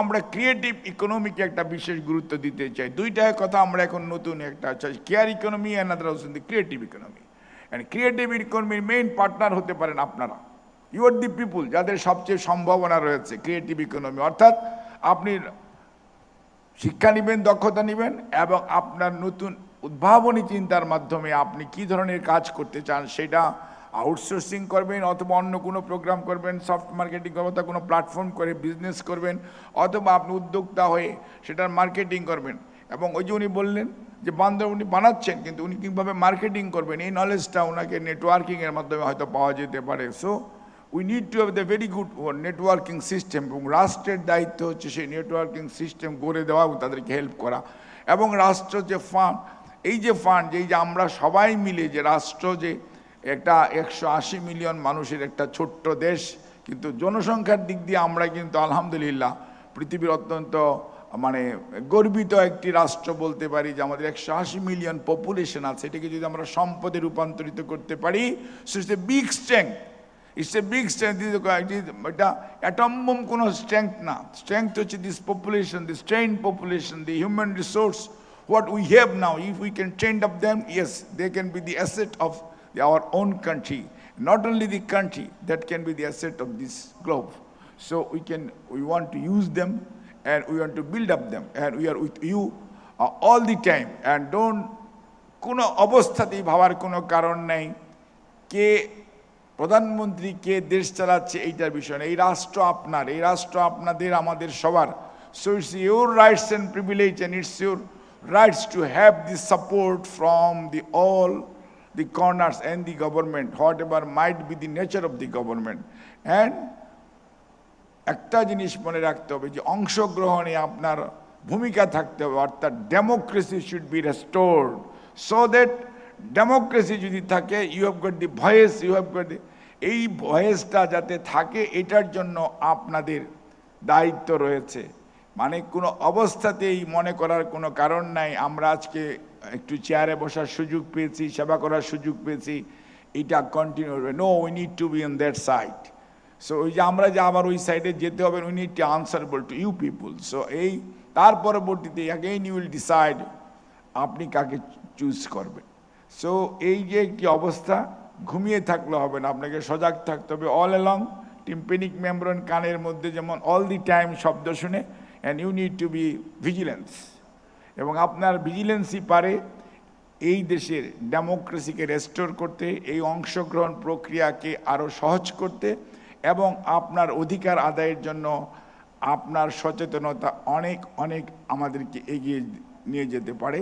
আমরা ক্রিয়েটিভ ইকোনমিকে একটা বিশেষ গুরুত্ব দিতে চাই। দুইটা কথা আমরা এখন নতুন একটা care economy and other house the creative economy. And creative ইকোনমির মেইন পার্টনার হতে পারেন আপনারা, ইউ আর দি পিপুল, যাদের সবচেয়ে সম্ভাবনা রয়েছে ক্রিয়েটিভ ইকোনমি। অর্থাৎ আপনি শিক্ষা নেবেন, দক্ষতা নেবেন, এবং আপনার নতুন উদ্ভাবনী চিন্তার মাধ্যমে আপনি কি ধরনের কাজ করতে চান সেটা আউটসোর্সিং করবেন, অথবা অন্য কোনো প্রোগ্রাম করবেন, সফট মার্কেটিং করবেন, অথবা কোনো প্ল্যাটফর্ম করে বিজনেস করবেন, অথবা আপনি উদ্যোক্তা হয়ে সেটার মার্কেটিং করবেন। এবং ওই যে উনি বললেন যে বান্দর উনি বানাচ্ছেন, কিন্তু উনি কীভাবে মার্কেটিং করবেন এই নলেজটা ওনাকে নেটওয়ার্কিংয়ের মাধ্যমে হয়তো পাওয়া যেতে পারে। So we need to have the very good networking system, এবং রাষ্ট্রের দায়িত্ব হচ্ছে সেই নেটওয়ার্কিং সিস্টেম গড়ে দেওয়া এবং তাদেরকে হেল্প করা। এবং রাষ্ট্র যে ফান্ড, এই যে আমরা সবাই মিলে যে রাষ্ট্র, যে একটা 180 মিলিয়ন মানুষের একটা ছোট্ট দেশ, কিন্তু জনসংখ্যার দিক দিয়ে আমরা কিন্তু আলহামদুলিল্লাহ পৃথিবীর অত্যন্ত গর্বিত একটি রাষ্ট্র বলতে পারি, যে আমাদের 180 মিলিয়ন পপুলেশন আছে। এটাকে যদি আমরা সম্পদে রূপান্তরিত করতে পারি, so it's a big strength. It's a big strength. এটা অ্যাটম বোম কোনো স্ট্রেংথ না। স্ট্রেংথ হচ্ছে this population, this trend population, the human resource what we have now. If we can train up them, yes, they can be the asset of our own country. Not only the country, that can be the asset of this globe. So we want to use them, and we want to build up them, and we are with you all the time. And don't কোনো অবস্থাতেই ভাবার কোনো কারণ নেই কে প্রধানমন্ত্রী, কে দেশ চালাচ্ছে এইটার বিষয় না। এই রাষ্ট্র আপনার, এই রাষ্ট্র আপনাদের, আমাদের সবার। So it's your rights and privilege, and it's your rights to have the support from all the corners and the government, whatever might be the nature of the government. And একটা জিনিস মনে রাখতে হবে যে অংশগ্রহণে আপনার ভূমিকা থাকতে হবে, অর্থাৎ democracy should be restored. So that democracy যদি থাকে, you have got the voice, you have got the, এই ভয়েসটা যাতে থাকে এটার জন্য আপনাদের দায়িত্ব রয়েছে। কোনো অবস্থাতেই মনে করার কোনো কারণ নাই আমরা আজকে একটু চেয়ারে বসার সুযোগ পেয়েছি, সেবা করার সুযোগ পেয়েছি, এটা কন্টিনিউ হবে। No, we need to be on that side. So ওই যে আমরা যে আবার ওই সাইডে যেতে হবে, we need to answerable to you people. So এই তার পরবর্তীতে অ্যাগেইন ইউ উইল ডিসাইড আপনি কাকে চুজ করবেন। সো এই যে একটি অবস্থা, ঘুমিয়ে থাকলে হবে না, আপনাকে সজাগ থাকতে হবে অল অ্যালং। টিম্পেনিক মেমব্রেন কানের মধ্যে যেমন অল দি টাইম শব্দ শুনে, and you need to be vigilant, এবং আপনার ভিজিলেন্সই পারে এই দেশের ডেমোক্রেসিকে রেস্টোর করতে, এই অংশগ্রহণ প্রক্রিয়াকে আরও সহজ করতে, এবং আপনার অধিকার আদায়ের জন্য আপনার সচেতনতা অনেক অনেক আমাদেরকে এগিয়ে নিয়ে যেতে পারে।